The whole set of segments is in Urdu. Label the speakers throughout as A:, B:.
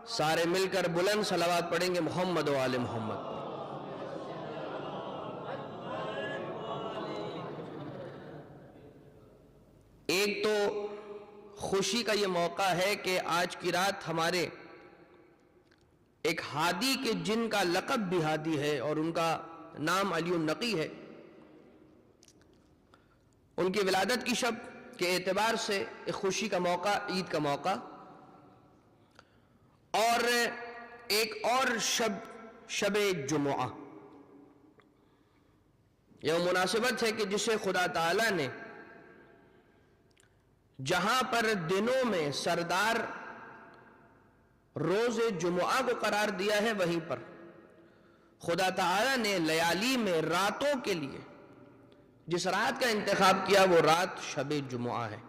A: سارے مل کر بلند صلوات پڑھیں گے محمد و آل محمد. ایک تو خوشی کا یہ موقع ہے کہ آج کی رات ہمارے ایک ہادی کے جن کا لقب بھی ہادی ہے اور ان کا نام علی النقی ہے، ان کی ولادت کی شب کے اعتبار سے ایک خوشی کا موقع، عید کا موقع. اور ایک اور شب جمعہ، یہ مناسبت ہے کہ جسے خدا تعالیٰ نے جہاں پر دنوں میں سردار روز جمعہ کو قرار دیا ہے، وہیں پر خدا تعالیٰ نے لیالی میں راتوں کے لیے جس رات کا انتخاب کیا وہ رات شب جمعہ ہے،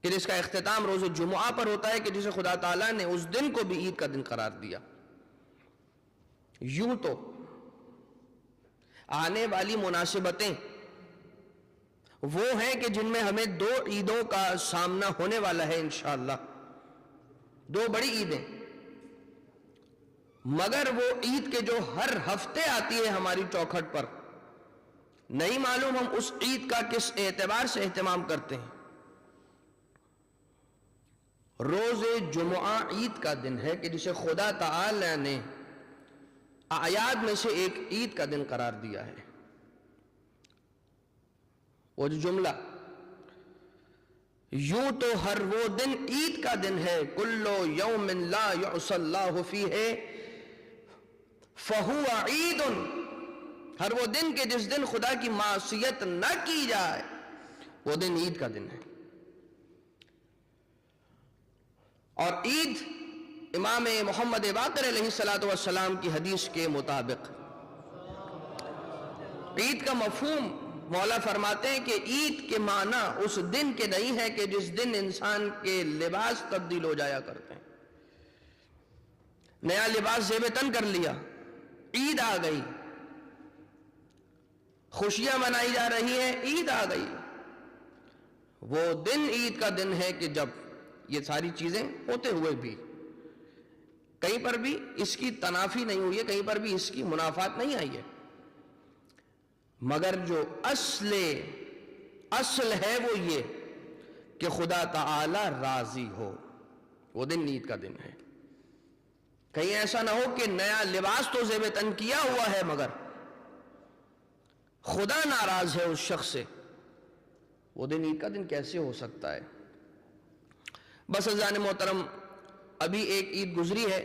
A: کہ جس کا اختتام روز جمعہ پر ہوتا ہے، کہ جسے خدا تعالیٰ نے اس دن کو بھی عید کا دن قرار دیا. یوں تو آنے والی مناسبتیں وہ ہیں کہ جن میں ہمیں 2 عیدوں کا سامنا ہونے والا ہے انشاءاللہ، 2 بڑی عیدیں، مگر وہ عید کے جو ہر ہفتے آتی ہے ہماری چوکھٹ پر، نہیں معلوم ہم اس عید کا کس اعتبار سے اہتمام کرتے ہیں. روز جمعہ عید کا دن ہے کہ جسے خدا تعالی نے اعیاد میں سے ایک عید کا دن قرار دیا ہے. وہ جو جملہ یوں تو ہر وہ دن عید کا دن ہے، کل یوم لا یعصی اللہ فیہ فہو عید، ہر وہ دن کہ جس دن خدا کی معصیت نہ کی جائے وہ دن عید کا دن ہے. اور عید امام محمد باقر علیہ السلام کی حدیث کے مطابق عید کا مفہوم مولا فرماتے ہیں کہ عید کے معنی اس دن کے نہیں ہے کہ جس دن انسان کے لباس تبدیل ہو جایا کرتے ہیں. نیا لباس زیب تن کر لیا، عید آ گئی، خوشیاں منائی جا رہی ہیں، عید آ گئی. وہ دن عید کا دن ہے کہ جب یہ ساری چیزیں ہوتے ہوئے بھی کہیں پر بھی اس کی تنافی نہیں ہوئی ہے، کہیں پر بھی اس کی منافات نہیں آئی ہے، مگر جو اصل ہے وہ یہ کہ خدا تعالی راضی ہو، وہ دن عید کا دن ہے. کہیں ایسا نہ ہو کہ نیا لباس تو زیب تن کیا ہوا ہے مگر خدا ناراض ہے اس شخص سے، وہ دن عید کا دن کیسے ہو سکتا ہے. بس عزیزان محترم، ابھی ایک عید گزری ہے،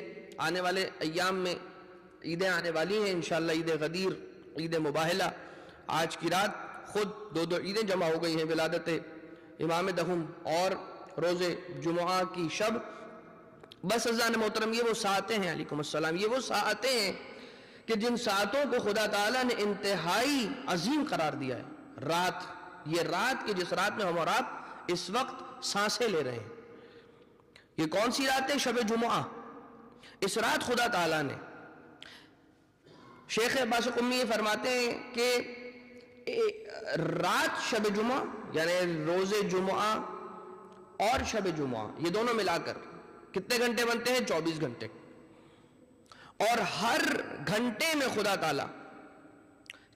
A: آنے والے ایام میں عیدیں آنے والی ہیں انشاءاللہ. عید غدیر، عید مباہلہ، آج کی رات خود 2 عیدیں جمع ہو گئی ہیں، ولادت امام دہم اور روز جمعہ کی شب. بس عزیزان محترم، یہ وہ ساعتیں ہیں، علیکم السلام، یہ وہ ساعتیں ہیں کہ جن ساعتوں کو خدا تعالیٰ نے انتہائی عظیم قرار دیا ہے. یہ رات کہ جس رات میں ہم اور آپ اس وقت سانسیں لے رہے ہیں، یہ کون سی رات ہے؟ شب جمعہ. اس رات خدا تعالیٰ نے، شیخ عباس قمی یہ فرماتے ہیں کہ رات شب جمعہ یعنی روز جمعہ اور شب جمعہ، یہ دونوں ملا کر کتنے گھنٹے بنتے ہیں؟ 24 گھنٹے. اور ہر گھنٹے میں خدا تعالیٰ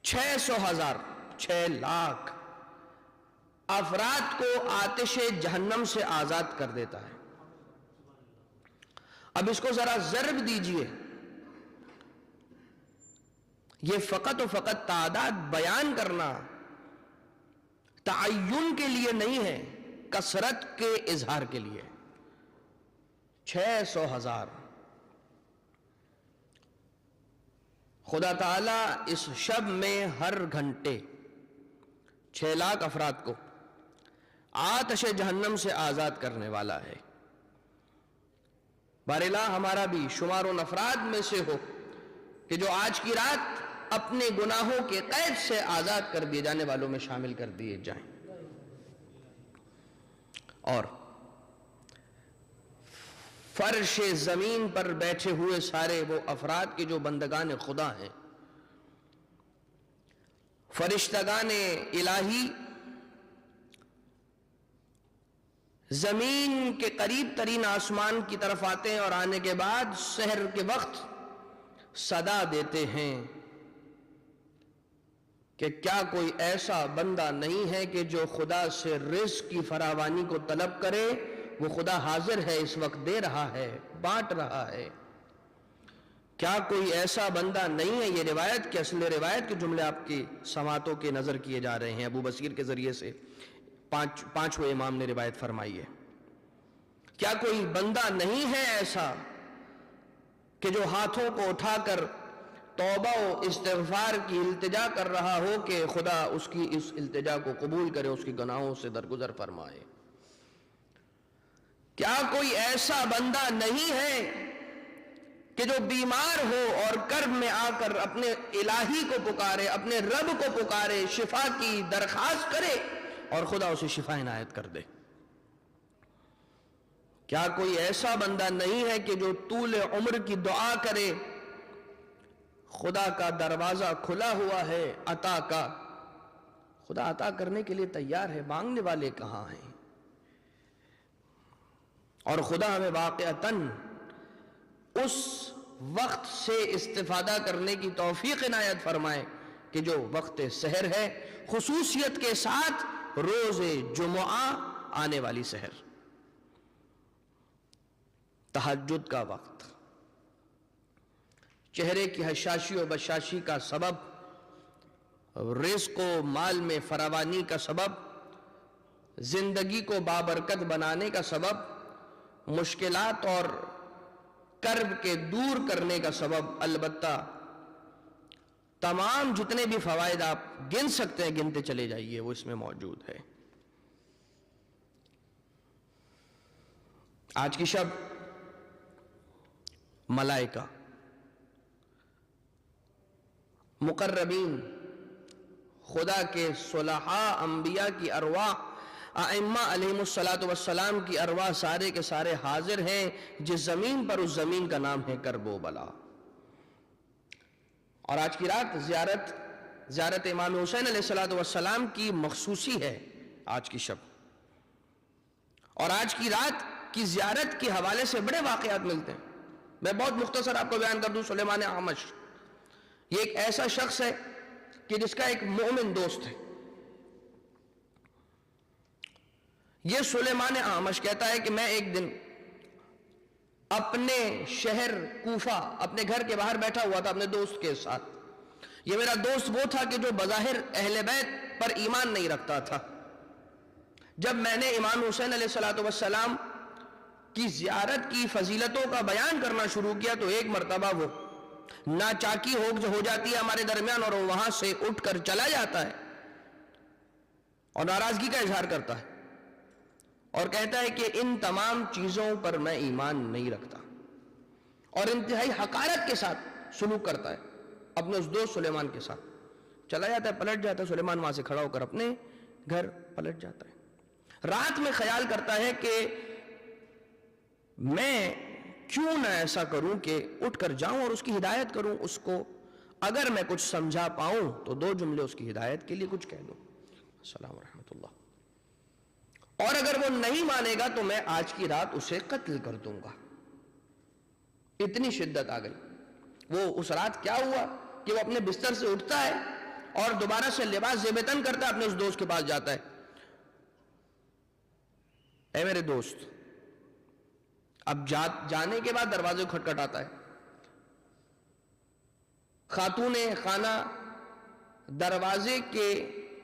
A: 600,000 6 لاکھ افراد کو آتش جہنم سے آزاد کر دیتا ہے. اب اس کو ذرا ضرب دیجئے، یہ فقط و فقط تعداد بیان کرنا تعین کے لیے نہیں ہے، کثرت کے اظہار کے لیے. 600,000 خدا تعالیٰ اس شب میں ہر گھنٹے 6 لاکھ افراد کو آتش جہنم سے آزاد کرنے والا ہے. باراللہ ہمارا بھی شمار ان افراد میں سے ہو کہ جو آج کی رات اپنے گناہوں کے قید سے آزاد کر دیے جانے والوں میں شامل کر دیے جائیں. اور فرش زمین پر بیٹھے ہوئے سارے وہ افراد کے جو بندگان خدا ہیں، فرشتگان الہی، زمین کے قریب ترین آسمان کی طرف آتے ہیں اور آنے کے بعد سحر کے وقت صدا دیتے ہیں کہ کیا کوئی ایسا بندہ نہیں ہے کہ جو خدا سے رزق کی فراوانی کو طلب کرے؟ وہ خدا حاضر ہے، اس وقت دے رہا ہے، بانٹ رہا ہے۔ کیا کوئی ایسا بندہ نہیں ہے؟ یہ روایت کے اصل روایت کے جملے آپ کی سماعتوں کے نظر کیے جا رہے ہیں، ابو بصیر کے ذریعے سے پانچویں امام نے روایت فرمائی ہے۔ کیا کوئی بندہ نہیں ہے ایسا کہ جو ہاتھوں کو اٹھا کر توبہ و استغفار کی التجا کر رہا ہو کہ خدا اس کی اس التجا کو قبول کرے، اس کی گناہوں سے درگزر فرمائے؟ کیا کوئی ایسا بندہ نہیں ہے کہ جو بیمار ہو اور کرب میں آ کر اپنے الہی کو پکارے، اپنے رب کو پکارے، شفا کی درخواست کرے اور خدا اسے شفا عنایت کر دے؟ کیا کوئی ایسا بندہ نہیں ہے کہ جو طول عمر کی دعا کرے، خدا کا دروازہ کھلا ہوا ہے عطا کا، خدا عطا کرنے کے لیے تیار ہے، مانگنے والے کہاں ہیں؟ اور خدا ہمیں واقعتاً اس وقت سے استفادہ کرنے کی توفیق عنایت فرمائے کہ جو وقت سحر ہے، خصوصیت کے ساتھ روز جمعہ آنے والی سحر، تہجد کا وقت، چہرے کی حشاشی و بشاشی کا سبب، رزق و مال میں فراوانی کا سبب، زندگی کو بابرکت بنانے کا سبب، مشکلات اور کرب کے دور کرنے کا سبب، البتہ تمام جتنے بھی فوائد آپ گن سکتے ہیں گنتے چلے جائیے، وہ اس میں موجود ہے۔ آج کی شب ملائکہ، مقربین، خدا کے صلحاء انبیاء کی ارواح، ائمہ علیہم الصلاۃ والسلام کی ارواح سارے کے سارے حاضر ہیں جس زمین پر، اس زمین کا نام ہے کرب و بلا۔ اور آج کی رات زیارت امام حسین علیہ الصلاۃ والسلام کی مخصوصی ہے آج کی شب، اور آج کی رات کی زیارت کے حوالے سے بڑے واقعات ملتے ہیں۔ میں بہت مختصر آپ کو بیان کر دوں۔ سلیمان اعمش یہ ایک ایسا شخص ہے کہ جس کا ایک مومن دوست ہے۔ یہ سلیمان اعمش کہتا ہے کہ میں ایک دن اپنے شہر کوفہ اپنے گھر کے باہر بیٹھا ہوا تھا اپنے دوست کے ساتھ۔ یہ میرا دوست وہ تھا کہ جو بظاہر اہل بیت پر ایمان نہیں رکھتا تھا۔ جب میں نے امام حسین علیہ الصلوۃ والسلام کی زیارت کی فضیلتوں کا بیان کرنا شروع کیا تو ایک مرتبہ وہ ناچاکی ہو جاتی ہے ہمارے درمیان، اور وہ وہاں سے اٹھ کر چلا جاتا ہے اور ناراضگی کا اظہار کرتا ہے اور کہتا ہے کہ ان تمام چیزوں پر میں ایمان نہیں رکھتا، اور انتہائی حقارت کے ساتھ سلوک کرتا ہے اپنے اس دوست سلیمان کے ساتھ۔ چلا جاتا ہے، پلٹ جاتا ہے، سلیمان وہاں سے کھڑا ہو کر اپنے گھر پلٹ جاتا ہے۔ رات میں خیال کرتا ہے کہ میں کیوں نہ ایسا کروں کہ اٹھ کر جاؤں اور اس کی ہدایت کروں، اس کو اگر میں کچھ سمجھا پاؤں تو دو جملے اس کی ہدایت کے لیے کچھ کہہ دوں۔ السلام ورحمۃ اللہ۔ اور اگر وہ نہیں مانے گا تو میں آج کی رات اسے قتل کر دوں گا۔ اتنی شدت آ گئی۔ وہ اس رات کیا ہوا کہ وہ اپنے بستر سے اٹھتا ہے اور دوبارہ سے لباس زیب تن کرتا ہے، اپنے اس دوست کے پاس جاتا ہے۔ اے میرے دوست، اب جانے کے بعد دروازے کھٹکھٹاتا ہے۔ خاتون خانہ دروازے کے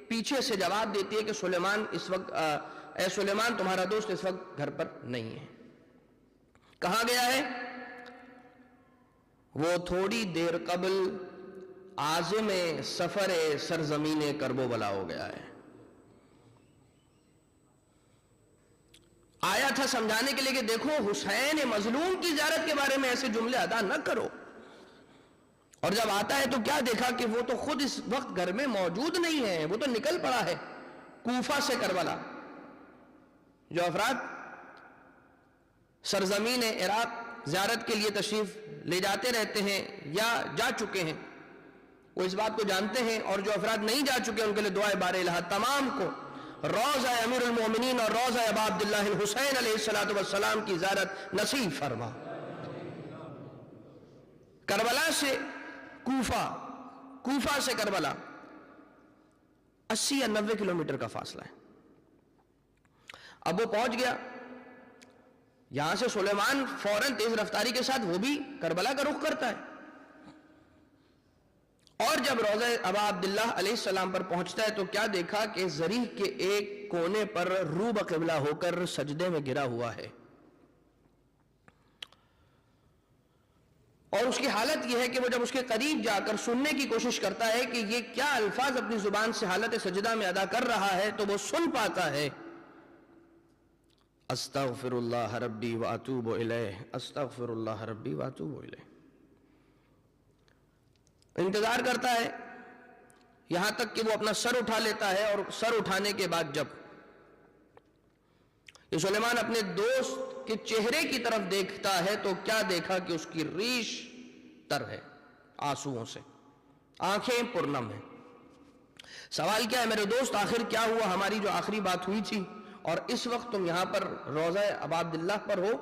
A: پیچھے سے جواب دیتی ہے کہ سلیمان اس وقت اے سلیمان تمہارا دوست اس وقت گھر پر نہیں ہے۔ کہاں گیا ہے؟ وہ تھوڑی دیر قبل عازم سفر سرزمین کرب و بلا ہو گیا ہے۔ آیا تھا سمجھانے کے لیے کہ دیکھو حسین مظلوم کی زیارت کے بارے میں ایسے جملے ادا نہ کرو، اور جب آتا ہے تو کیا دیکھا کہ وہ تو خود اس وقت گھر میں موجود نہیں ہے، وہ تو نکل پڑا ہے کوفہ سے کربلا۔ جو افراد سرزمین عراق زیارت کے لیے تشریف لے جاتے رہتے ہیں یا جا چکے ہیں وہ اس بات کو جانتے ہیں، اور جو افراد نہیں جا چکے ان کے لیے دعائے بار الہ تمام کو روضہ امیر المومنین اور روضہ ابا عبداللہ الحسین علیہ السلام کی زیارت نصیب فرما۔ کربلا سے کوفہ، کوفہ سے کربلا 80 یا 90 کلومیٹر کا فاصلہ ہے۔ اب وہ پہنچ گیا، یہاں سے سلیمان فوراً تیز رفتاری کے ساتھ وہ بھی کربلا کا رخ کرتا ہے، اور جب روضہ ابا عبداللہ علیہ السلام پر پہنچتا ہے تو کیا دیکھا کہ ضریح کے ایک کونے پر رو بقبلہ ہو کر سجدے میں گرا ہوا ہے، اور اس کی حالت یہ ہے کہ وہ جب اس کے قریب جا کر سننے کی کوشش کرتا ہے کہ یہ کیا الفاظ اپنی زبان سے حالت سجدہ میں ادا کر رہا ہے، تو وہ سن پاتا ہے استغفر اللہ ربی واتوب الیہ، استغفر اللہ ربی واتوب الیہ۔ انتظار کرتا ہے یہاں تک کہ وہ اپنا سر اٹھا لیتا ہے، اور سر اٹھانے کے بعد جب یہ سلیمان اپنے دوست کے چہرے کی طرف دیکھتا ہے تو کیا دیکھا کہ اس کی ریش تر ہے آنسوؤں سے، آنکھیں پرنم ہیں۔ سوال کیا ہے میرے دوست، آخر کیا ہوا؟ ہماری جو آخری بات ہوئی تھی اور اس وقت تم یہاں پر روضہ ابا عبداللہ پر ہو؟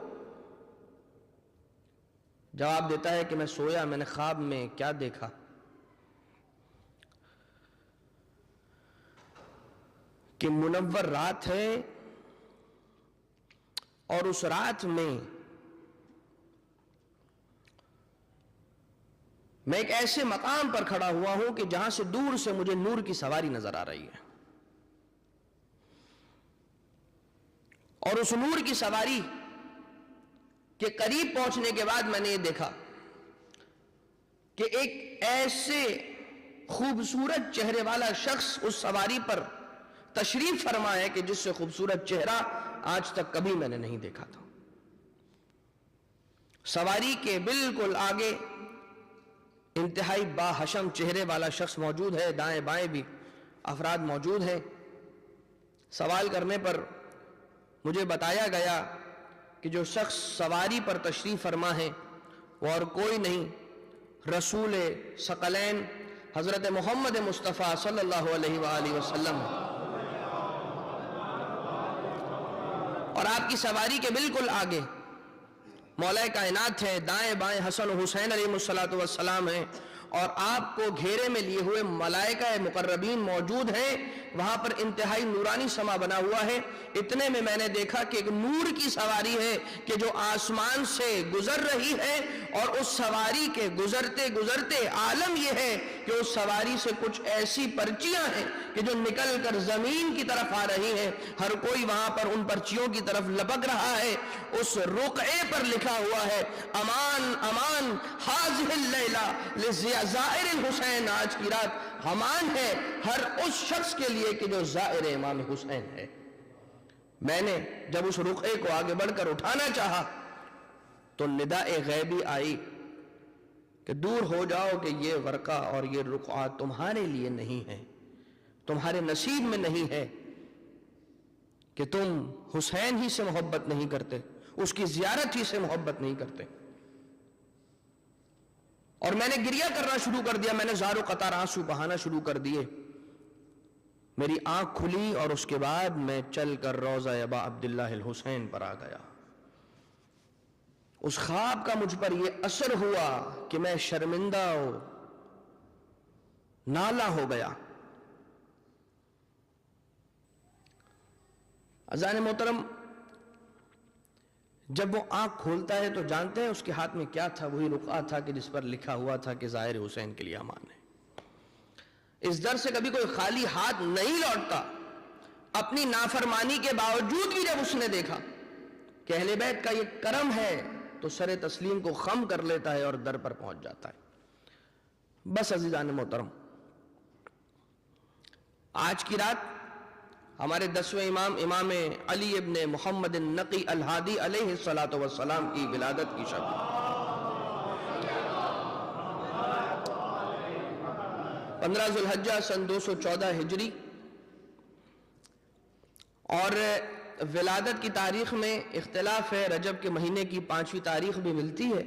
A: جواب دیتا ہے کہ میں سویا، میں نے خواب میں کیا دیکھا کہ منور رات ہے، اور اس رات میں میں ایک ایسے مقام پر کھڑا ہوا ہوں کہ جہاں سے دور سے مجھے نور کی سواری نظر آ رہی ہے، اور اس نور کی سواری کے قریب پہنچنے کے بعد میں نے یہ دیکھا کہ ایک ایسے خوبصورت چہرے والا شخص اس سواری پر تشریف فرما ہے کہ جس سے خوبصورت چہرہ آج تک کبھی میں نے نہیں دیکھا تھا۔ سواری کے بالکل آگے انتہائی باحشم چہرے والا شخص موجود ہے، دائیں بائیں بھی افراد موجود ہیں۔ سوال کرنے پر مجھے بتایا گیا کہ جو شخص سواری پر تشریف فرما ہے وہ اور کوئی نہیں، رسول ثقلین حضرت محمد مصطفیٰ صلی اللہ علیہ وآلہ وسلم، اور آپ کی سواری کے بالکل آگے مولا کائنات ہے، دائیں بائیں حسن و حسین علیہ السلام ہیں، اور آپ کو گھیرے میں لیے ہوئے ملائکہ مقربین موجود ہیں۔ وہاں پر انتہائی نورانی سما بنا ہوا ہے۔ اتنے میں نے دیکھا کہ ایک نور کی سواری ہے کہ جو آسمان سے گزر رہی ہے، اور اس سواری کے گزرتے گزرتے عالم یہ ہے کہ اس سواری سے کچھ ایسی پرچیاں ہیں کہ جو نکل کر زمین کی طرف آ رہی ہیں، ہر کوئی وہاں پر ان پرچیوں کی طرف لپک رہا ہے۔ اس رقعے پر لکھا ہوا ہے امان امان حاذہ اللیلہ لزائر الحسین، آج کی رات امان ہے ہر اس شخص کے لیے کہ جو زائر امام حسین ہے۔ میں نے جب اس رقعے کو آگے بڑھ کر اٹھانا چاہا تو نداء غیبی آئی کہ دور ہو جاؤ، کہ یہ ورقہ اور یہ رقعہ تمہارے لیے نہیں ہے، تمہارے نصیب میں نہیں ہے، کہ تم حسین ہی سے محبت نہیں کرتے، اس کی زیارت ہی سے محبت نہیں کرتے۔ اور میں نے گریہ کرنا شروع کر دیا، میں نے زار و قطار آنسو بہانا شروع کر دیے۔ میری آنکھ کھلی اور اس کے بعد میں چل کر روضہ ابا عبداللہ الحسین پر آ گیا۔ اس خواب کا مجھ پر یہ اثر ہوا کہ میں شرمندہ نالا ہو گیا۔ اذان محترم، جب وہ آنکھ کھولتا ہے تو جانتے ہیں اس کے ہاتھ میں کیا تھا؟ وہی رقعہ تھا کہ جس پر لکھا ہوا تھا کہ ظاہر حسین کے لیے امان ہے۔ اس در سے کبھی کوئی خالی ہاتھ نہیں لوٹتا۔ اپنی نافرمانی کے باوجود بھی جب اس نے دیکھا کہ اہل بیت کا یہ کرم ہے تو سر تسلیم کو خم کر لیتا ہے اور در پر پہنچ جاتا ہے۔ بس عزیزان محترم، آج کی رات ہمارے 10ویں امام امام علی ابن محمد النقی الہادی علیہ السلام کی ولادت کی شب، 15 ذو الحجہ سن 214 ہجری، اور ولادت کی تاریخ میں اختلاف ہے، رجب کے مہینے کی 5ویں تاریخ بھی ملتی ہے۔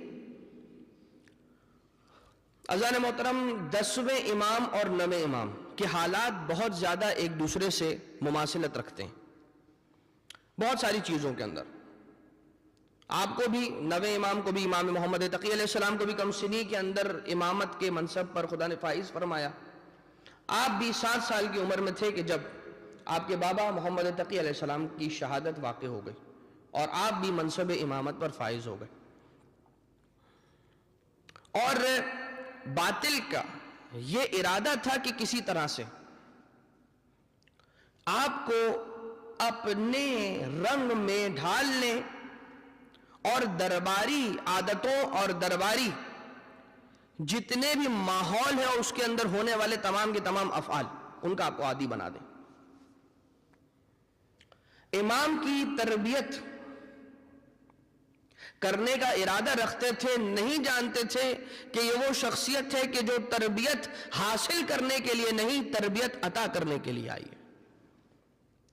A: اذان محترم، 10ویں امام اور 9ویں امام کہ حالات بہت زیادہ ایک دوسرے سے مماثلت رکھتے ہیں بہت ساری چیزوں کے اندر. آپ کو بھی نوے امام کو بھی امام محمد تقی علیہ السلام کو بھی کم سنی کے اندر امامت کے منصب پر خدا نے فائز فرمایا. آپ بھی 7 سال کی عمر میں تھے کہ جب آپ کے بابا محمد تقی علیہ السلام کی شہادت واقع ہو گئی اور آپ بھی منصب امامت پر فائز ہو گئے. اور باطل کا یہ ارادہ تھا کہ کسی طرح سے آپ کو اپنے رنگ میں ڈھالنے اور درباری عادتوں اور درباری جتنے بھی ماحول ہے اس کے اندر ہونے والے تمام کے تمام افعال ان کا آپ کو عادی بنا دیں. امام کی تربیت کرنے کا ارادہ رکھتے تھے, نہیں جانتے تھے کہ یہ وہ شخصیت ہے کہ جو تربیت حاصل کرنے کے لیے نہیں تربیت عطا کرنے کے لیے آئی ہے.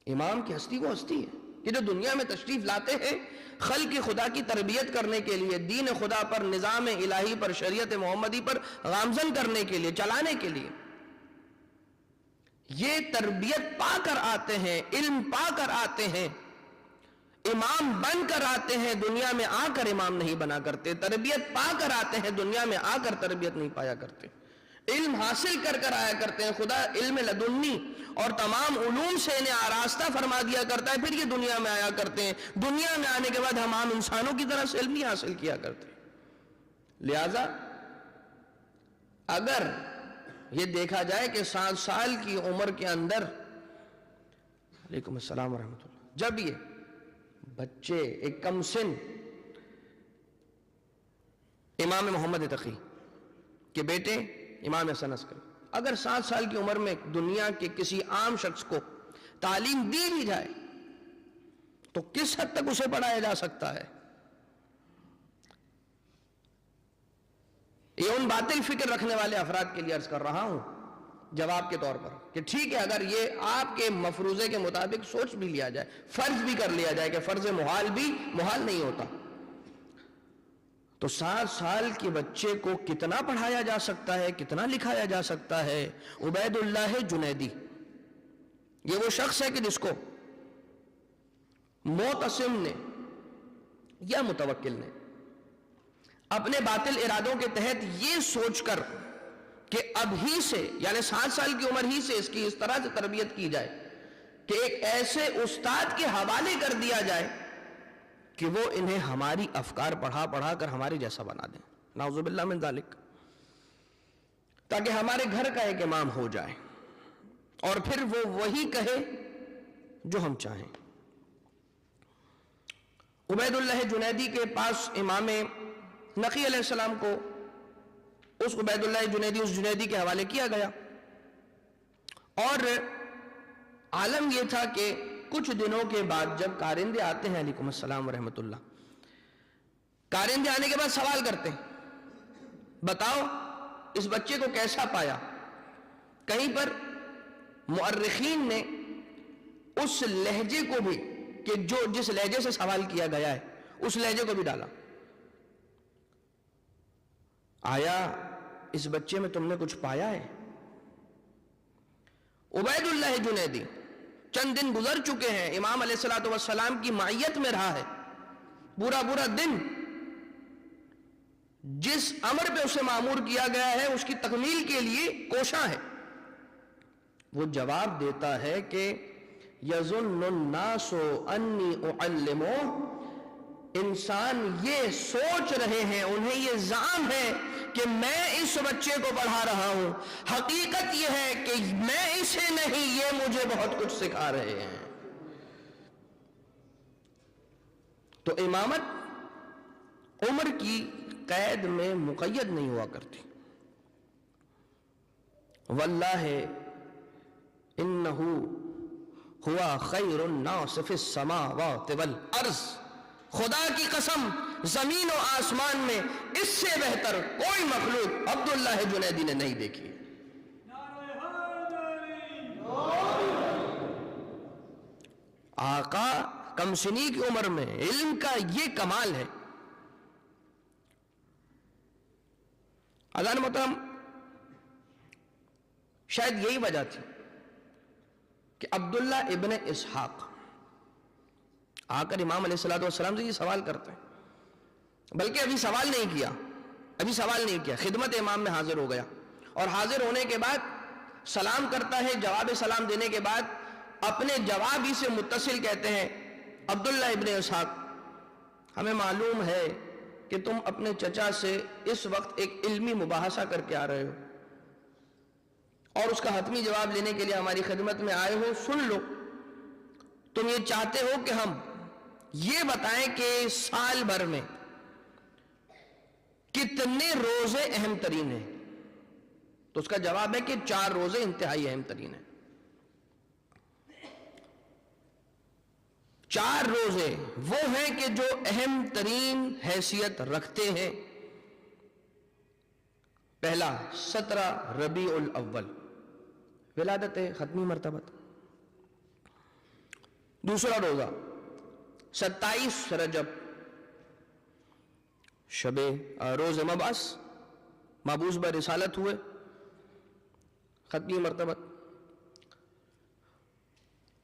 A: امام کی ہستی وہ ہستی ہے کہ جو دنیا میں تشریف لاتے ہیں خلق خدا کی تربیت کرنے کے لیے, دین خدا پر, نظام الہی پر, شریعت محمدی پر گامزن کرنے کے لیے, چلانے کے لیے. یہ تربیت پا کر آتے ہیں, علم پا کر آتے ہیں, امام بن کر آتے ہیں, دنیا میں آ کر امام نہیں بنا کرتے. تربیت پا کر آتے ہیں, دنیا میں آ کر تربیت نہیں پایا کرتے. علم حاصل کر کر آیا کرتے ہیں. خدا علم لدنی اور تمام علوم سے انہیں آراستہ فرما دیا کرتا ہے, پھر یہ دنیا میں آیا کرتے ہیں. دنیا میں آنے کے بعد ہم عام انسانوں کی طرح سے علم نہیں حاصل کیا کرتے. لہذا اگر یہ دیکھا جائے کہ 7 سال کی عمر کے اندر, علیکم السلام ورحمۃ اللہ, جب یہ بچے ایک کم سن امام محمد تقی کے بیٹے امام حسن عسکری, اگر 7 سال کی عمر میں دنیا کے کسی عام شخص کو تعلیم دی بھی جائے تو کس حد تک اسے پڑھایا جا سکتا ہے؟ یہ ان باطل فکر رکھنے والے افراد کے لیے عرض کر رہا ہوں جواب کے طور پر کہ ٹھیک ہے اگر یہ آپ کے مفروضے کے مطابق سوچ بھی لیا جائے, فرض بھی کر لیا جائے کہ فرض محال بھی محال نہیں ہوتا, تو 7 سال کے بچے کو کتنا پڑھایا جا سکتا ہے, کتنا لکھایا جا سکتا ہے؟ عبید اللہ جنیدی یہ وہ شخص ہے کہ جس کو معتصم نے یا متوکل نے اپنے باطل ارادوں کے تحت یہ سوچ کر کہ اب ہی سے یعنی 7 سال کی عمر ہی سے اس کی اس طرح سے تربیت کی جائے کہ ایک ایسے استاد کے حوالے کر دیا جائے کہ وہ انہیں ہماری افکار پڑھا کر ہمارے جیسا بنا دیں, نعوذ باللہ من ذالک, تاکہ ہمارے گھر کا ایک امام ہو جائے اور پھر وہ وہی کہے جو ہم چاہیں. عبید اللہ جنیدی کے پاس امام نقی علیہ السلام کو اس عبید اللہ جنیدی, اس جنیدی کے حوالے کیا گیا, اور عالم یہ تھا کہ کچھ دنوں کے بعد جب کارندے آتے ہیں, علیکم السلام ورحمۃ اللہ, کارندے آنے کے بعد سوال کرتے ہیں بتاؤ اس بچے کو کیسا پایا. کہیں پر مؤرخین نے اس لہجے کو بھی کہ جو جس لہجے سے سوال کیا گیا ہے اس لہجے کو بھی ڈالا. آیا اس بچے میں تم نے کچھ پایا ہے؟ عبید اللہ جنیدی چند دن گزر چکے ہیں, امام علیہ الصلوۃ والسلام کی معیت میں رہا ہے, پورا دن جس امر پہ اسے مامور کیا گیا ہے اس کی تکمیل کے لیے کوشاں ہے. وہ جواب دیتا ہے کہ یظن الناس انی اعلم, انسان یہ سوچ رہے ہیں, انہیں یہ زعم ہے کہ میں اس بچے کو پڑھا رہا ہوں, حقیقت یہ ہے کہ میں اسے نہیں, یہ مجھے بہت کچھ سکھا رہے ہیں. تو امامت عمر کی قید میں مقید نہیں ہوا کرتی. واللہ انہو ہوا خیر الناس فی السماوات والارض, خدا کی قسم زمین و آسمان میں اس سے بہتر کوئی مخلوق عبداللہ جنیدی نے نہیں دیکھی. آقا کم سنی کی عمر میں علم کا یہ کمال ہے. اذان محترم, شاید یہی وجہ تھی کہ عبداللہ ابن اسحاق آ کر امام علیہ السلام سے یہ سوال کرتے ہیں، بلکہ ابھی سوال نہیں کیا، خدمت امام میں حاضر ہو گیا، اور حاضر ہونے کے بعد سلام کرتا ہے، جواب سلام دینے کے بعد اپنے جواب ہی سے متصل کہتے ہیں، عبداللہ ابن اسحاق، ہمیں معلوم ہے کہ تم اپنے چچا سے اس وقت ایک علمی مباحثہ کر کے آ رہے ہو اور اس کا حتمی جواب لینے کے لیے ہماری خدمت میں آئے ہو، سن لو، تم یہ چاہتے ہو کہ ہم یہ بتائیں کہ سال بھر میں کتنے روزے اہم ترین ہیں؟ تو اس کا جواب ہے کہ 4 روزے انتہائی اہم ترین ہیں۔ 4 روزے وہ ہیں کہ جو اہم ترین حیثیت رکھتے ہیں۔ پہلا 17 ربیع الاول، ولادت ختمی مرتبہ۔ دوسرا روزہ 27 رجب، شب روز مبعث، مبعوث برسالت ہوئے، ختمی مرتبہ۔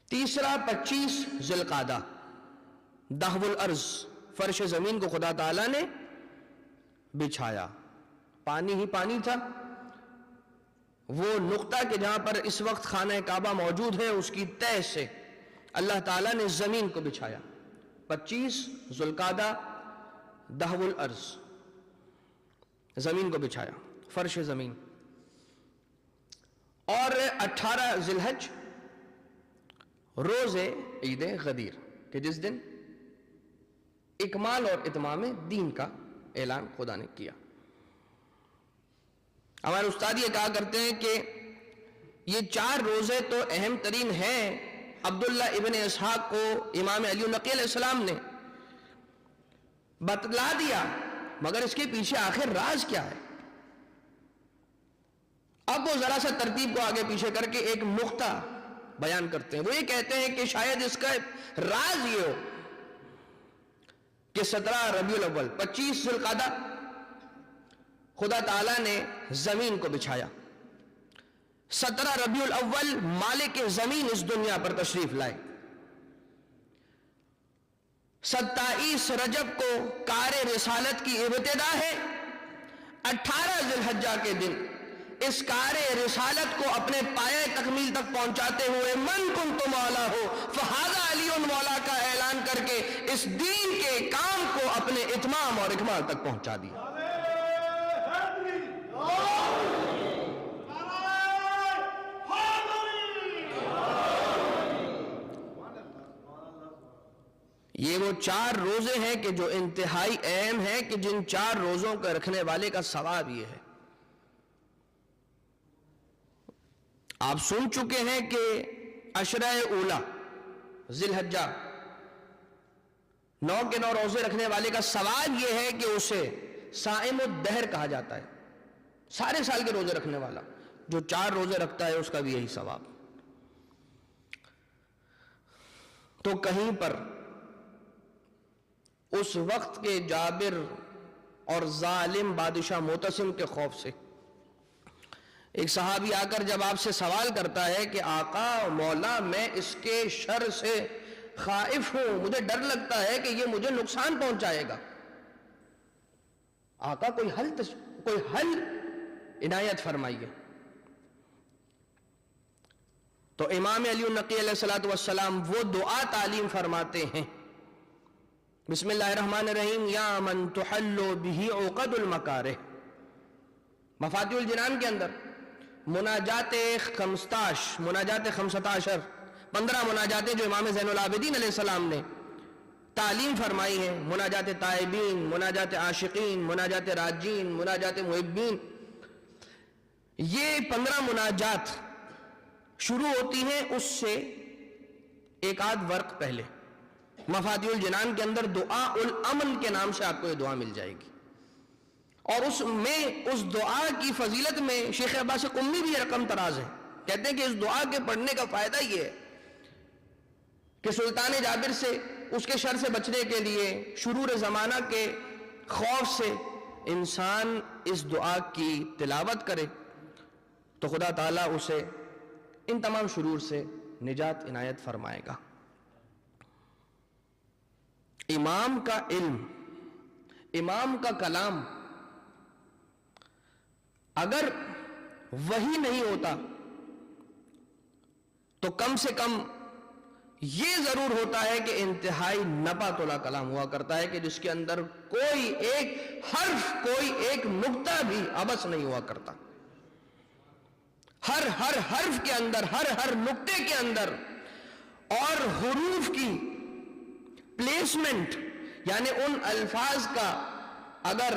A: تیسرا 25 ذی القعدہ، دحو الارض، فرش زمین کو خدا تعالیٰ نے بچھایا، پانی ہی پانی تھا، وہ نقطہ کہ جہاں پر اس وقت خانہ کعبہ موجود ہے اس کی تہہ سے اللہ تعالیٰ نے زمین کو بچھایا۔ 25 ذی القعدہ، دحو الارض، زمین کو بچھایا، فرش زمین۔ اور 18 ذی الحج، روز عید غدیر، کہ جس دن اکمال اور اتمام دین کا اعلان خدا نے کیا۔ ہمارے استاد یہ کہا کرتے ہیں کہ یہ 4 روزے تو اہم ترین ہیں، عبداللہ ابن اسحاق کو امام علی نقی علیہ السلام نے بتلا دیا، مگر اس کے پیچھے آخر راز کیا ہے؟ اب وہ ذرا سا ترتیب کو آگے پیچھے کر کے ایک نقطہ بیان کرتے ہیں۔ وہ یہ کہتے ہیں کہ شاید اس کا راز یہ ہو کہ 17 ربیع الاول، 25 ذی القعدہ خدا تعالیٰ نے زمین کو بچھایا، 17 ربیع الاول مالک زمین اس دنیا پر تشریف لائے، 27 رجب کو کار رسالت کی ابتدا ہے، 18 ذی الحجہ کے دن اس کار رسالت کو اپنے پائے تکمیل تک پہنچاتے ہوئے من کنت مولا ہو فہذا علی مولا کا اعلان کر کے اس دین کے کام کو اپنے اتمام اور اکمال تک پہنچا دیا۔ یہ وہ 4 روزے ہیں کہ جو انتہائی اہم ہیں، کہ جن 4 روزوں کا رکھنے والے کا ثواب یہ ہے۔ آپ سن چکے ہیں کہ عشرہ اولا ذی الحجہ 9 کے 9 روزے رکھنے والے کا ثواب یہ ہے کہ اسے صائم الدہر کہا جاتا ہے، سارے سال کے روزے رکھنے والا جو 4 روزے رکھتا ہے اس کا بھی یہی ثواب۔ تو کہیں پر اس وقت کے جابر اور ظالم بادشاہ معتصم کے خوف سے ایک صحابی آ کر جب آپ سے سوال کرتا ہے کہ آقا مولا میں اس کے شر سے خائف ہوں، مجھے ڈر لگتا ہے کہ یہ مجھے نقصان پہنچائے گا، آقا کوئی حل عنایت فرمائیے۔ تو امام علی النقی علیہ السلام وہ دعا تعلیم فرماتے ہیں، بسم اللہ الرحمن الرحیم، یا من تحل بہ عقد المکارہ، مفاتیح الجنان کے اندر مناجات 15 مناجاتیں جو امام زین العابدین علیہ السلام نے تعلیم فرمائی ہیں، مناجات تائبین، مناجات عاشقین، مناجات راجین، مناجات محبین، یہ 15 مناجات شروع ہوتی ہیں اس سے ایک آدھ ورق پہلے۔ مفاتیح الجنان کے اندر دعا الامن کے نام سے آپ کو یہ دعا مل جائے گی، اور اس دعا کی فضیلت میں شیخ عباس قمی بھی رقم تراز ہے، کہتے ہیں کہ اس دعا کے پڑھنے کا فائدہ یہ ہے کہ سلطان جابر سے، اس کے شر سے بچنے کے لیے، شرور زمانہ کے خوف سے انسان اس دعا کی تلاوت کرے تو خدا تعالیٰ اسے ان تمام شرور سے نجات عنایت فرمائے گا۔ امام کا علم، امام کا کلام اگر وہی نہیں ہوتا تو کم سے کم یہ ضرور ہوتا ہے کہ انتہائی نپا تولا کلام ہوا کرتا ہے کہ جس کے اندر کوئی ایک حرف، کوئی ایک نقطہ بھی عبث نہیں ہوا کرتا۔ ہر حرف کے اندر، ہر نقطے کے اندر اور حروف کی پلیسمنٹ، یعنی ان الفاظ کا اگر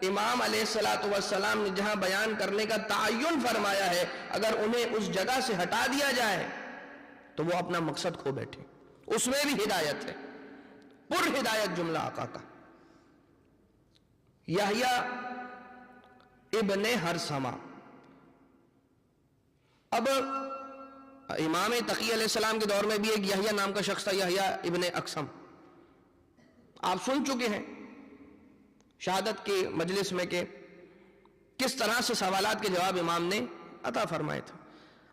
A: امام علیہ السلام نے جہاں بیان کرنے کا تعین فرمایا ہے، اگر انہیں اس جگہ سے ہٹا دیا جائے تو وہ اپنا مقصد کھو بیٹھے۔ اس میں بھی ہدایت ہے، پر ہدایت جملہ آقا کا۔ یحییٰ ابن ہرثمہ، اب امام تقی علیہ السلام کے دور میں بھی ایک یحییٰ نام کا شخص تھا، یحییٰ ابن اقسم، آپ سن چکے ہیں شہادت کے مجلس میں کہ کس طرح سے سوالات کے جواب امام نے عطا فرمائے تھے۔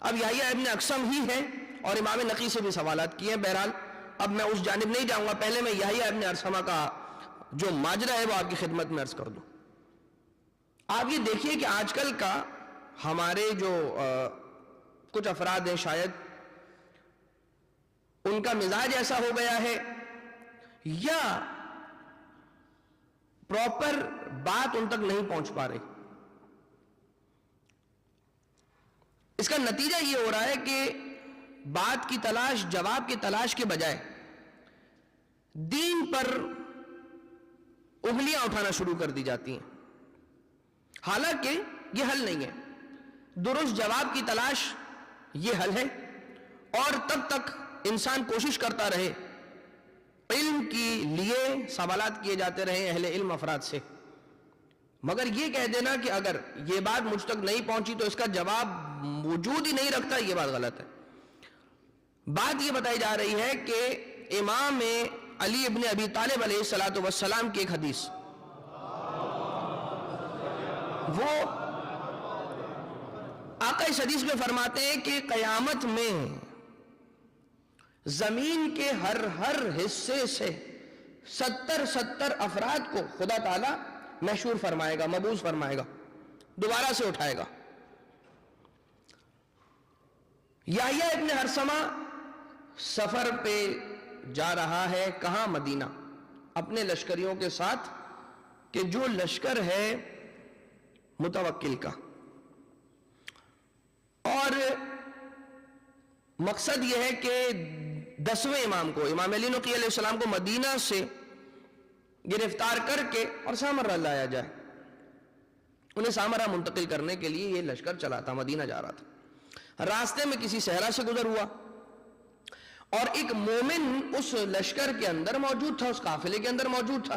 A: اب یحییٰ ابن اقسم ہی ہے اور امام نقی سے بھی سوالات کیے ہیں۔ بہرحال اب میں اس جانب نہیں جاؤں گا، پہلے میں یحییٰ ابن ہرثمہ کا جو ماجرا ہے وہ آپ کی خدمت میں عرض کر دوں۔ آپ یہ دیکھیے کہ آج کل کا ہمارے جو کچھ افراد ہیں، شاید ان کا مزاج ایسا ہو گیا ہے یا پراپر بات ان تک نہیں پہنچ پا رہی۔ اس کا نتیجہ یہ ہو رہا ہے کہ بات کی تلاش، جواب کی تلاش کے بجائے دین پر انگلیاں اٹھانا شروع کر دی جاتی ہیں، حالانکہ یہ حل نہیں ہے۔ درست جواب کی تلاش یہ حل ہے، اور تب تک انسان کوشش کرتا رہے، علم کے لیے سوالات کیے جاتے رہے اہل علم افراد سے، مگر یہ کہہ دینا کہ اگر یہ بات مجھ تک نہیں پہنچی تو اس کا جواب وجود ہی نہیں رکھتا، یہ بات غلط ہے۔ بات یہ بتائی جا رہی ہے کہ امام علی ابن ابی طالب علیہ السلام کی ایک حدیث، وہ آقا اس حدیث میں فرماتے ہیں کہ قیامت میں زمین کے ہر حصے سے 70 افراد کو خدا تعالیٰ محشور فرمائے گا، مبعوث فرمائے گا، دوبارہ سے اٹھائے گا۔ یحییٰ ابن ہرثمہ سفر پہ جا رہا ہے، کہاں؟ مدینہ، اپنے لشکریوں کے ساتھ، کہ جو لشکر ہے متوکل کا، اور مقصد یہ ہے کہ 10ویں امام کو، امام علی نقی علیہ السلام کو مدینہ سے گرفتار کر کے اور سامرہ لایا جائے۔ انہیں سامرہ منتقل کرنے کے لیے یہ لشکر چلا تھا، مدینہ جا رہا تھا۔ راستے میں کسی صحرا سے گزر ہوا اور ایک مومن اس لشکر کے اندر موجود تھا، اس قافلے کے اندر موجود تھا۔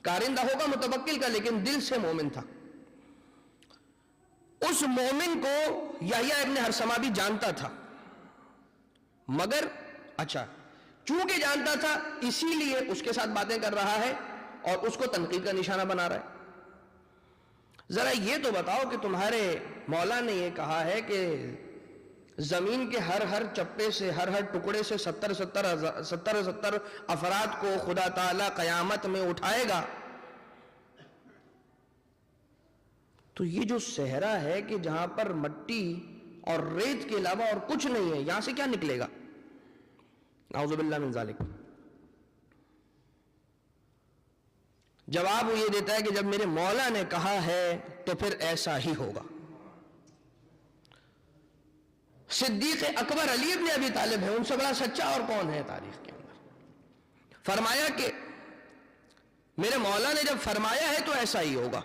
A: کارندہ ہوگا متوکل کا، لیکن دل سے مومن تھا۔ اس مومن کو یحییٰ ابن ہرثمہ بھی جانتا تھا، مگر اچھا چونکہ جانتا تھا اسی لیے اس کے ساتھ باتیں کر رہا ہے اور اس کو تنقید کا نشانہ بنا رہا ہے۔ ذرا یہ تو بتاؤ کہ تمہارے مولا نے یہ کہا ہے کہ زمین کے ہر چپے سے، ہر ٹکڑے سے 70 افراد کو خدا تعالیٰ قیامت میں اٹھائے گا، تو یہ جو صحرا ہے کہ جہاں پر مٹی اور ریت کے علاوہ اور کچھ نہیں ہے، یہاں سے کیا نکلے گا؟ نعوذ باللہ من ذالک۔ جواب وہ یہ دیتا ہے کہ جب میرے مولا نے کہا ہے تو پھر ایسا ہی ہوگا۔ صدیق اکبر علی ابن ابی طالب ہے، ان سے بڑا سچا اور کون ہے تاریخ کے اندر؟ فرمایا کہ میرے مولا نے جب فرمایا ہے تو ایسا ہی ہوگا۔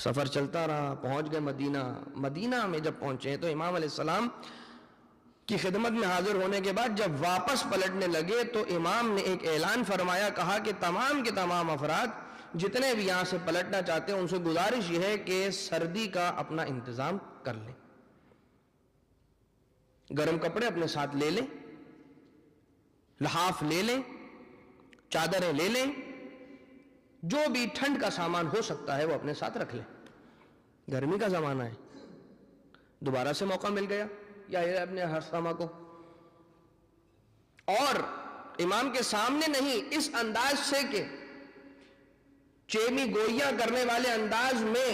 A: سفر چلتا رہا، پہنچ گئے مدینہ۔ مدینہ میں جب پہنچے تو امام علیہ السلام کی خدمت میں حاضر ہونے کے بعد جب واپس پلٹنے لگے تو امام نے ایک اعلان فرمایا، کہا کہ تمام کے تمام افراد جتنے بھی یہاں سے پلٹنا چاہتے ہیں ان سے گزارش یہ ہے کہ سردی کا اپنا انتظام کر لیں، گرم کپڑے اپنے ساتھ لے لیں، لحاف لے لیں، چادریں لے لیں، جو بھی ٹھنڈ کا سامان ہو سکتا ہے وہ اپنے ساتھ رکھ لیں۔ گرمی کا زمانہ ہے، دوبارہ سے موقع مل گیا یا اپنے ہرسامہ کو، اور امام کے سامنے نہیں، اس انداز سے کہ چیمی گوئیاں کرنے والے انداز میں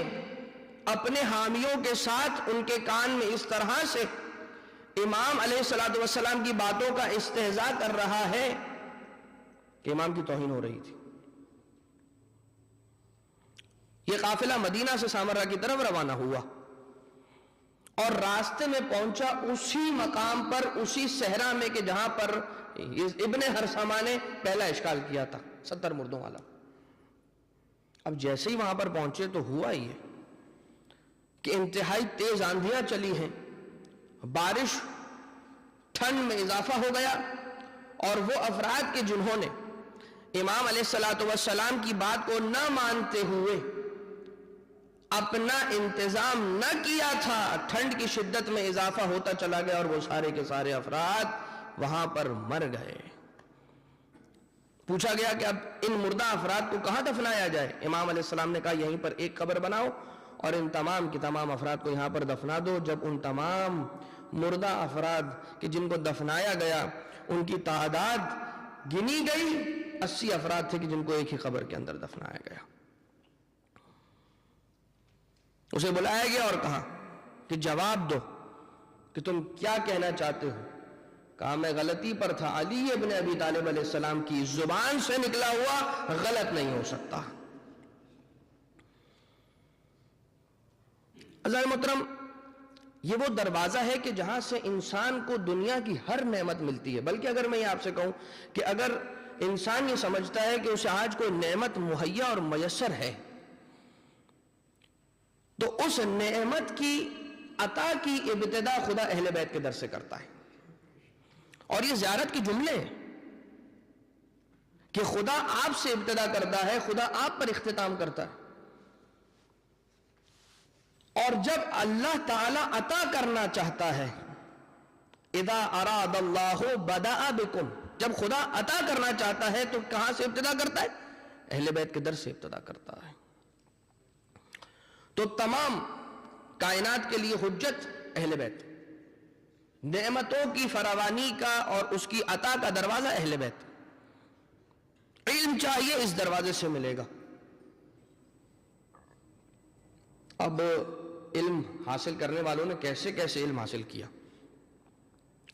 A: اپنے حامیوں کے ساتھ ان کے کان میں اس طرح سے امام علیہ السلام کی باتوں کا استہزاء کر رہا ہے کہ امام کی توہین ہو رہی تھی۔ یہ قافلہ مدینہ سے سامرہ کی طرف روانہ ہوا اور راستے میں پہنچا اسی مقام پر، اسی صحرا میں کہ جہاں پر ابن ہرسامہ نے پہلا اشکال کیا تھا 70 مردوں والا۔ اب جیسے ہی وہاں پر پہنچے تو ہوا ہی ہے کہ انتہائی تیز آندھیاں چلی ہیں، بارش، ٹھنڈ میں اضافہ ہو گیا، اور وہ افراد کے جنہوں نے امام علیہ السلام کی بات کو نہ مانتے ہوئے اپنا انتظام نہ کیا تھا، ٹھنڈ کی شدت میں اضافہ ہوتا چلا گیا اور وہ سارے کے سارے افراد وہاں پر مر گئے۔ پوچھا گیا کہ اب ان مردہ افراد کو کہاں دفنایا جائے؟ امام علیہ السلام نے کہا یہیں پر ایک قبر بناؤ اور ان تمام کی تمام افراد کو یہاں پر دفنا دو۔ جب ان تمام مردہ افراد کہ جن کو دفنایا گیا ان کی تعداد گنی گئی، 80 افراد تھے کہ جن کو ایک ہی قبر کے اندر دفنایا گیا۔ اسے بلایا گیا اور کہا کہ جواب دو کہ تم کیا کہنا چاہتے ہو؟ کہا میں غلطی پر تھا، علی ابن ابی طالب علیہ السلام کی زبان سے نکلا ہوا غلط نہیں ہو سکتا۔ عزیز محترم، یہ وہ دروازہ ہے کہ جہاں سے انسان کو دنیا کی ہر نعمت ملتی ہے، بلکہ اگر میں یہ آپ سے کہوں کہ اگر انسان یہ سمجھتا ہے کہ اسے آج کوئی نعمت مہیا اور میسر ہے تو اس نعمت کی عطا کی ابتدا خدا اہل بیت کے در سے کرتا ہے، اور یہ زیارت کے جملے ہیں کہ خدا آپ سے ابتدا کرتا ہے، خدا آپ پر اختتام کرتا ہے، اور جب اللہ تعالی عطا کرنا چاہتا ہے، اذا اراد اللہ بدأ بکم، جب خدا عطا کرنا چاہتا ہے تو کہاں سے ابتدا کرتا ہے؟ اہل بیت کے در سے ابتدا کرتا ہے۔ تو تمام کائنات کے لیے حجت اہل بیت، نعمتوں کی فراوانی کا اور اس کی عطا کا دروازہ اہل بیت۔ علم چاہیے اس دروازے سے ملے گا۔ اب علم حاصل کرنے والوں نے کیسے کیسے علم حاصل کیا؟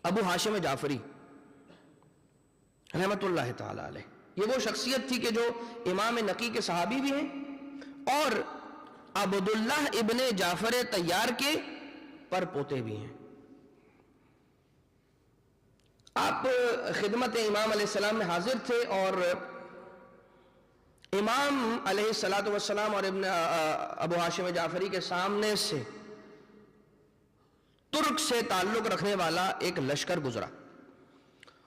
A: ابو ہاشم جعفری رحمت اللہ تعالی علیہ، یہ وہ شخصیت تھی کہ جو امام نقی کے صحابی بھی ہیں اور عبداللہ ابن جعفر طیار کے پر پوتے بھی ہیں۔ آپ خدمت امام علیہ السلام میں حاضر تھے اور امام علیہ السلام اور ابو ہاشم جعفری کے سامنے سے ترک سے تعلق رکھنے والا ایک لشکر گزرا،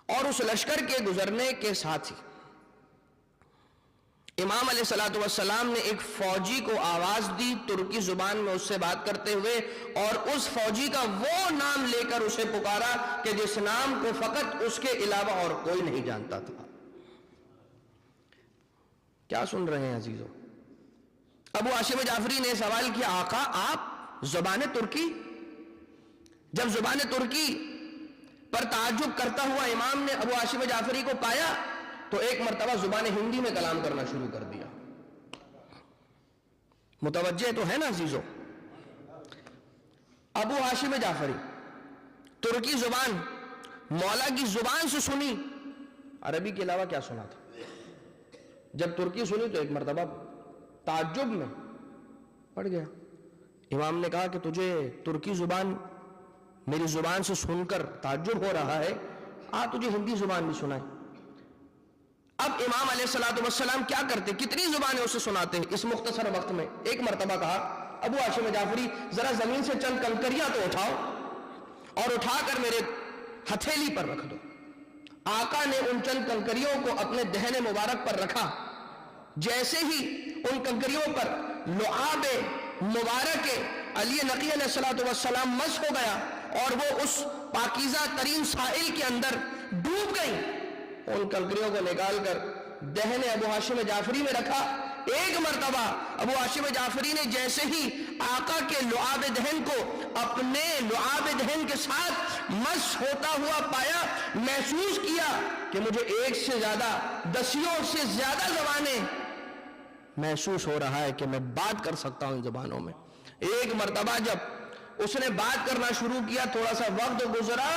A: اور اس لشکر کے گزرنے کے ساتھ ہی امام علیہ السلام نے ایک فوجی کو آواز دی ترکی زبان میں اس سے بات کرتے ہوئے، اور اس فوجی کا وہ نام لے کر اسے پکارا کہ جس نام کو فقط اس کے علاوہ اور کوئی نہیں جانتا تھا۔ کیا سن رہے ہیں عزیزو؟ ابو ہاشم جعفری نے سوال کیا، آقا آپ زبان ترکی؟ جب زبان ترکی پر تعجب کرتا ہوا امام نے ابو ہاشم جعفری کو پایا تو ایک مرتبہ زبان ہندی میں کلام کرنا شروع کر دیا۔ متوجہ تو ہے نا عزیزو؟ ابو ہاشم جعفری ترکی زبان مولا کی زبان سے سنی، عربی کے علاوہ کیا سنا تھا؟ جب ترکی سنی تو ایک مرتبہ تعجب میں پڑ گیا۔ امام نے کہا کہ تجھے ترکی زبان میری زبان سے سن کر تعجب ہو رہا ہے، تجھے ہندی زبان بھی سنائے۔ اب امام علیہ السلام کیا کرتے، کتنی زبانیں اسے سناتے ہیں اس مختصر وقت میں؟ ایک مرتبہ کہا ابو ہاشم جعفری ذرا زمین سے چند کنکریاں تو اٹھاؤ اور اٹھا کر میرے ہتھیلی پر رکھ دو۔ آقا نے ان چند کنکریوں کو اپنے دہن مبارک پر رکھا، جیسے ہی ان کنکریوں پر لعاب مبارک علی نقی علیہ السلام مس ہو گیا اور وہ اس پاکیزہ ترین سائل کے اندر ڈوب گئی، ان کنکریوں کو نکال کر دہن ابو ہاشم جعفری میں رکھا، ایک مرتبہ ابو ہاشم جعفری نے جیسے ہی آقا کے لعاب دہن کو اپنے لعاب دہن کے ساتھ مس ہوتا ہوا پایا، محسوس کیا کہ مجھے ایک سے زیادہ، دسیوں سے زیادہ زبانیں محسوس ہو رہا ہے کہ میں بات کر سکتا ہوں ان زبانوں میں۔ ایک مرتبہ جب اس نے بات کرنا شروع کیا، تھوڑا سا وقت گزرا،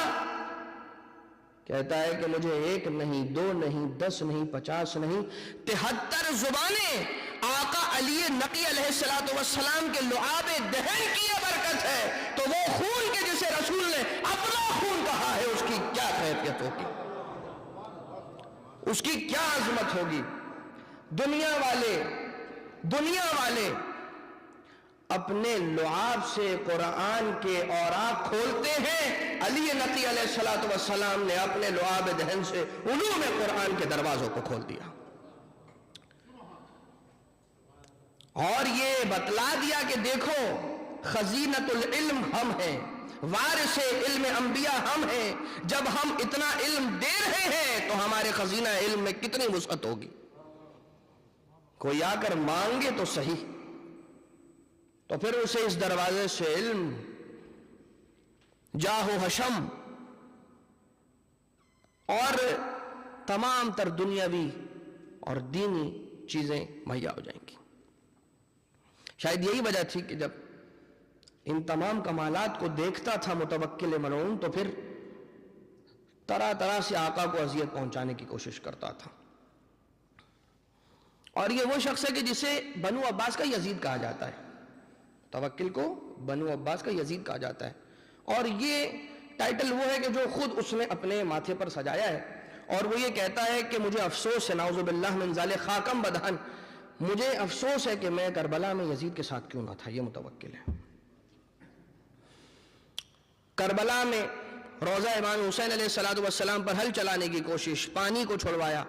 A: کہتا ہے کہ مجھے ایک نہیں، دو نہیں، 10 نہیں، 50 نہیں، 73 زبانیں آقا علی نقی علیہ السلام کے لعاب دہن کی یہ برکت ہے، تو وہ خون کے جسے رسول نے اپنا خون کہا ہے، اس کی کیا کیفیت ہوگی، اس کی کیا عظمت ہوگی۔ دنیا والے اپنے لعاب سے قرآن کے اوراق کھولتے ہیں، علی نقی علیہ السلام نے اپنے لعاب دہن سے علوم قرآن کے دروازوں کو کھول دیا اور یہ بتلا دیا کہ دیکھو خزینۃ العلم ہم ہیں، وارث علم انبیاء ہم ہیں، جب ہم اتنا علم دے رہے ہیں تو ہمارے خزینہ علم میں کتنی وسعت ہوگی۔ کوئی آ کر مانگے تو صحیح، تو پھر اسے اس دروازے سے علم، جاہ و حشم اور تمام تر دنیاوی اور دینی چیزیں مہیا ہو جائیں گی۔ شاید یہی وجہ تھی کہ جب ان تمام کمالات کو دیکھتا تھا متوکل ملعون، تو پھر طرح طرح سے آقا کو اذیت پہنچانے کی کوشش کرتا تھا۔ اور یہ وہ شخص ہے کہ جسے بنو عباس کا یزید کہا جاتا ہے، توکل کو بنو عباس کا یزید کہا جاتا ہے، اور یہ ٹائٹل وہ ہے کہ جو خود اس نے اپنے ماتھے پر سجایا ہے، اور وہ یہ کہتا ہے کہ مجھے افسوس ہے، نعوذ باللہ من ذالک، خاکم بدہن، مجھے افسوس ہے کہ میں کربلا میں یزید کے ساتھ کیوں نہ تھا۔ یہ متوکل ہے۔ کربلا میں روضہ امام حسین علیہ السلام پر ہل چلانے کی کوشش، پانی کو چھڑوایا،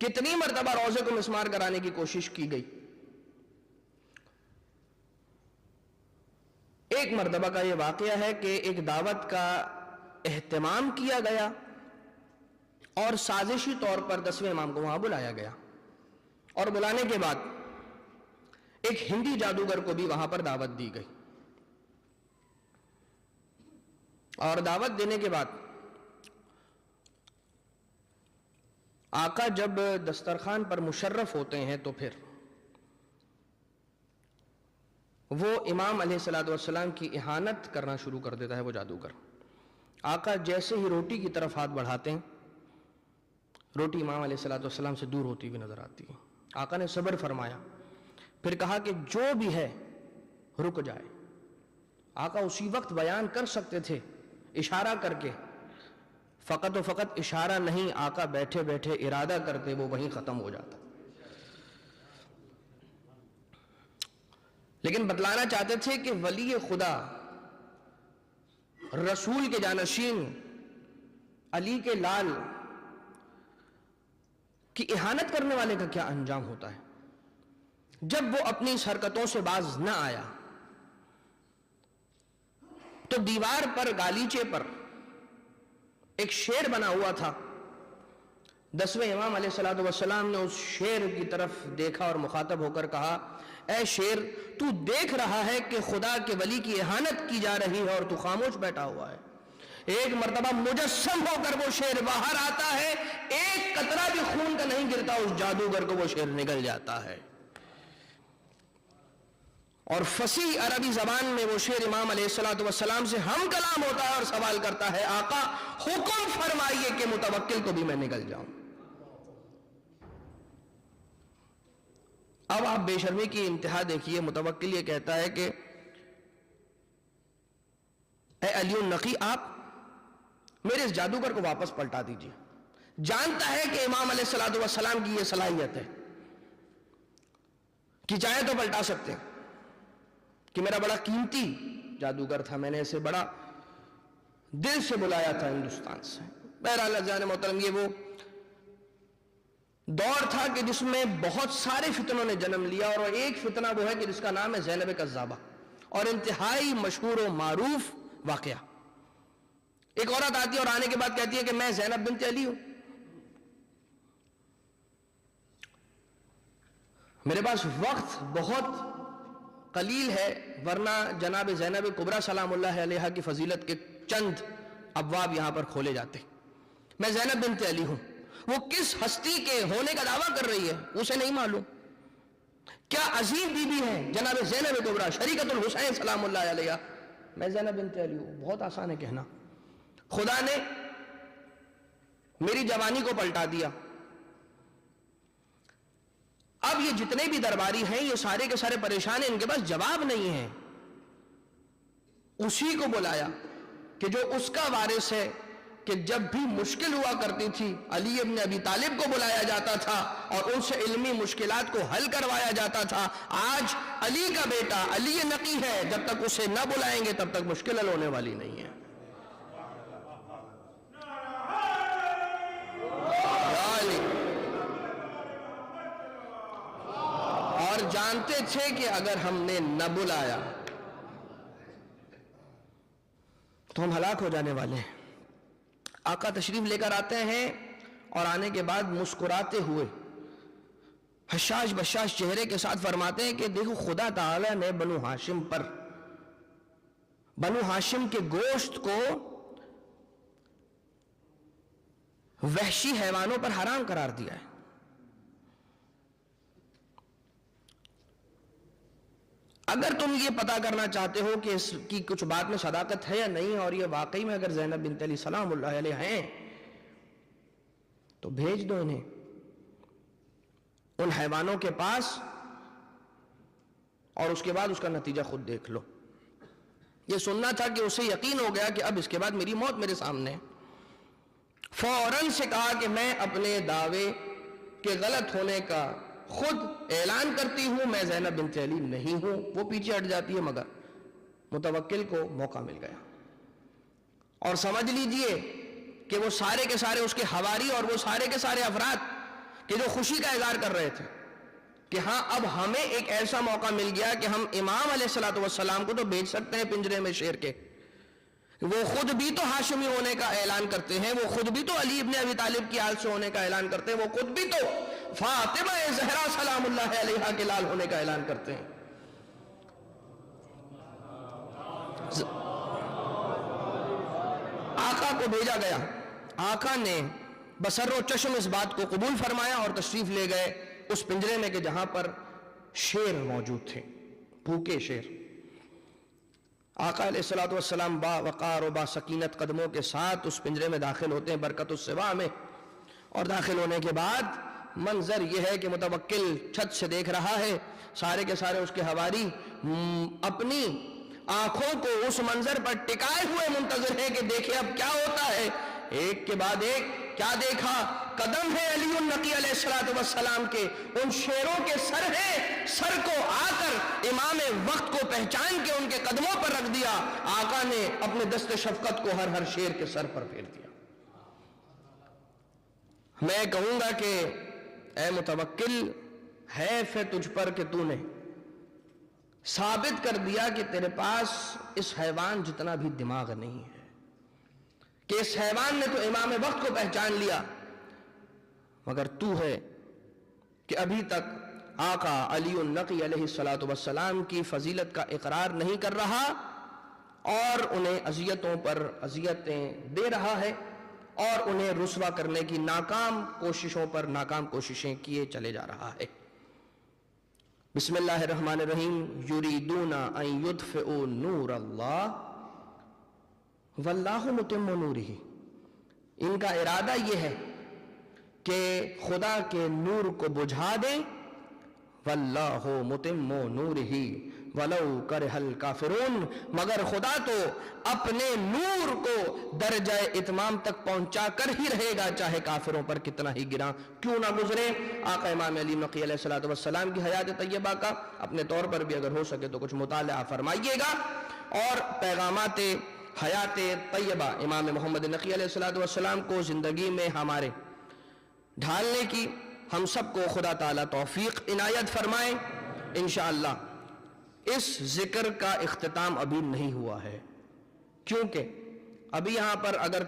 A: کتنی مرتبہ روضے کو مسمار کرانے کی کوشش کی گئی۔ ایک مرتبہ کا یہ واقعہ ہے کہ ایک دعوت کا اہتمام کیا گیا اور سازشی طور پر 10ویں امام کو وہاں بلایا گیا، اور بلانے کے بعد ایک ہندی جادوگر کو بھی وہاں پر دعوت دی گئی، اور دعوت دینے کے بعد آقا جب دسترخوان پر مشرف ہوتے ہیں تو پھر وہ امام علیہ السلام کی اہانت کرنا شروع کر دیتا ہے وہ جادوگر۔ آقا جیسے ہی روٹی کی طرف ہاتھ بڑھاتے ہیں، روٹی امام علیہ السلام سے دور ہوتی ہوئی نظر آتی ہے۔ آقا نے صبر فرمایا، پھر کہا کہ جو بھی ہے رک جائے۔ آقا اسی وقت بیان کر سکتے تھے اشارہ کر کے، فقط و فقط اشارہ نہیں، آقا بیٹھے بیٹھے ارادہ کرتے، وہ وہیں ختم ہو جاتا۔ لیکن بتلانا چاہتے تھے کہ ولی خدا، رسول کے جانشین، علی کے لال کی اہانت کرنے والے کا کیا انجام ہوتا ہے۔ جب وہ اپنی اس حرکتوں سے باز نہ آیا تو دیوار پر، گالیچے پر ایک شیر بنا ہوا تھا۔ 10ویں امام علیہ السلام نے اس شیر کی طرف دیکھا اور مخاطب ہو کر کہا، اے شیر، تو دیکھ رہا ہے کہ خدا کے ولی کی اہانت کی جا رہی ہے اور تو خاموش بیٹھا ہوا ہے۔ ایک مرتبہ مجسم ہو کر وہ شیر باہر آتا ہے، ایک قطرہ بھی خون کا نہیں گرتا، اس جادوگر کو وہ شیر نگل جاتا ہے، اور فصیح عربی زبان میں وہ شیر امام علیہ السلام سے ہم کلام ہوتا ہے اور سوال کرتا ہے، آقا حکم فرمائیے کہ متوکل کو بھی میں نگل جاؤں۔ اب آپ بے شرمی کی انتہا دیکھیے، متوکل یہ کہتا ہے کہ اے علی النقی، آپ میرے اس جادوگر کو واپس پلٹا دیجیے۔ جانتا ہے کہ امام علیہ السلام کی یہ صلاحیت ہے کہ چاہے تو پلٹا سکتے ہیں، کہ میرا بڑا قیمتی جادوگر تھا، میں نے اسے بڑا دل سے بلایا تھا ہندوستان سے۔ بہرحال عزیزان محترم، یہ وہ دور تھا کہ جس میں بہت سارے فتنوں نے جنم لیا، اور ایک فتنہ وہ ہے کہ جس کا نام ہے زینب کذابہ، اور انتہائی مشہور و معروف واقعہ۔ ایک عورت آتی ہے اور آنے کے بعد کہتی ہے کہ میں زینب بنت علی ہوں۔ میرے پاس وقت بہت قلیل ہے، ورنہ جناب زینب کبریٰ سلام اللہ علیہا کی فضیلت کے چند ابواب یہاں پر کھولے جاتے. میں زینب بنت علی ہوں، وہ کس ہستی کے ہونے کا دعویٰ کر رہی ہے اسے نہیں معلوم. کیا عظیم بی بی ہے جناب زینب کبریٰ شریکۃ الحسین سلام اللہ علیہا. میں زینب بنت علی ہوں، بہت آسان ہے کہنا. خدا نے میری جوانی کو پلٹا دیا. اب یہ جتنے بھی درباری ہیں یہ سارے کے سارے پریشان ہیں، ان کے پاس جواب نہیں ہے. اسی کو بلایا کہ جو اس کا وارث ہے، کہ جب بھی مشکل ہوا کرتی تھی علی ابن ابی طالب کو بلایا جاتا تھا اور ان سے علمی مشکلات کو حل کروایا جاتا تھا. آج علی کا بیٹا علی نقی ہے، جب تک اسے نہ بلائیں گے تب تک مشکل حل ہونے والی نہیں ہے. اور جانتے تھے کہ اگر ہم نے نہ بلایا تو ہم ہلاک ہو جانے والے ہیں. آقا تشریف لے کر آتے ہیں اور آنے کے بعد مسکراتے ہوئے حشاش بشاش چہرے کے ساتھ فرماتے ہیں کہ دیکھو خدا تعالی نے بنو ہاشم پر، بنو ہاشم کے گوشت کو وحشی حیوانوں پر حرام قرار دیا ہے. اگر تم یہ پتا کرنا چاہتے ہو کہ اس کی کچھ بات میں صداقت ہے یا نہیں، اور یہ واقعی میں اگر زینب بنت علی سلام اللہ علیہ ہیں، تو بھیج دو انہیں ان حیوانوں کے پاس، اور اس کے بعد اس کا نتیجہ خود دیکھ لو. یہ سننا تھا کہ اسے یقین ہو گیا کہ اب اس کے بعد میری موت میرے سامنے. فوراً سے کہا کہ میں اپنے دعوے کے غلط ہونے کا خود اعلان کرتی ہوں، میں زینب بنت علی نہیں ہوں. وہ پیچھے ہٹ جاتی ہے، مگر متوکل کو موقع مل گیا. اور سمجھ لیجئے کہ وہ سارے کے سارے اس کے حواری اور وہ سارے کے سارے افراد کہ جو خوشی کا اظہار کر رہے تھے کہ ہاں اب ہمیں ایک ایسا موقع مل گیا کہ ہم امام علیہ السلام کو تو بھیج سکتے ہیں پنجرے میں شیر کے. وہ خود بھی تو ہاشمی ہونے کا اعلان کرتے ہیں، وہ خود بھی تو علی ابن ابی طالب کی آل سے ہونے کا اعلان کرتے ہیں، وہ خود بھی تو فاطمہ زہرا سلام اللہ علیہا کے لال ہونے کا اعلان کرتے ہیں. آقا کو بھیجا گیا، آقا نے بسر و چشم اس بات کو قبول فرمایا اور تشریف لے گئے اس پنجرے میں کہ جہاں پر شیر موجود تھے، بھوکے شیر. آقا علیہ السلام با وقار و با سکینت قدموں کے ساتھ اس پنجرے میں داخل ہوتے ہیں برکت السوا میں. اور داخل ہونے کے بعد منظر یہ ہے کہ متوکل چھت سے دیکھ رہا ہے، سارے کے سارے اس کے حواری اپنی آنکھوں کو اس منظر پر ٹکائے ہوئے منتظر ہیں کہ دیکھیں اب کیا ہوتا ہے. ایک کے بعد ایک کیا دیکھا؟ قدم ہے علی النقی علیہ السلام کے، ان شیروں کے سر ہیں، سر کو آ کر امام وقت کو پہچان کے ان کے قدموں پر رکھ دیا. آقا نے اپنے دست شفقت کو ہر شیر کے سر پر پھیر دیا. میں کہوں گا کہ اے متوکل، حیف ہے تجھ پر کہ تو نے ثابت کر دیا کہ تیرے پاس اس حیوان جتنا بھی دماغ نہیں ہے، کہ اس حیوان نے تو امام وقت کو پہچان لیا، مگر تو ہے کہ ابھی تک آقا علی النقی علیہ السلام کی فضیلت کا اقرار نہیں کر رہا اور انہیں اذیتوں پر اذیتیں دے رہا ہے اور انہیں رسوا کرنے کی ناکام کوششوں پر ناکام کوششیں کیے چلے جا رہا ہے. بسم اللہ الرحمن الرحیم. یریدون ان یطفئوا نور اللہ واللہ متم نورہ. ان کا ارادہ یہ ہے کہ خدا کے نور کو بجھا دیں. واللہ متم نورہ ولو کرہ الکافرون. مگر خدا تو اپنے نور کو درجہ اتمام تک پہنچا کر ہی رہے گا، چاہے کافروں پر کتنا ہی گراں کیوں نہ گزرے. آقا امام علی نقی علیہ السلام کی حیات طیبہ کا اپنے طور پر بھی اگر ہو سکے تو کچھ مطالعہ فرمائیے گا، اور پیغامات حیات طیبہ امام محمد نقی علیہ السلام کو زندگی میں ہمارے ڈھالنے کی ہم سب کو خدا تعالیٰ توفیق عنایت فرمائے. انشاءاللہ اس ذکر کا اختتام ابھی نہیں ہوا ہے، کیونکہ ابھی یہاں پر اگر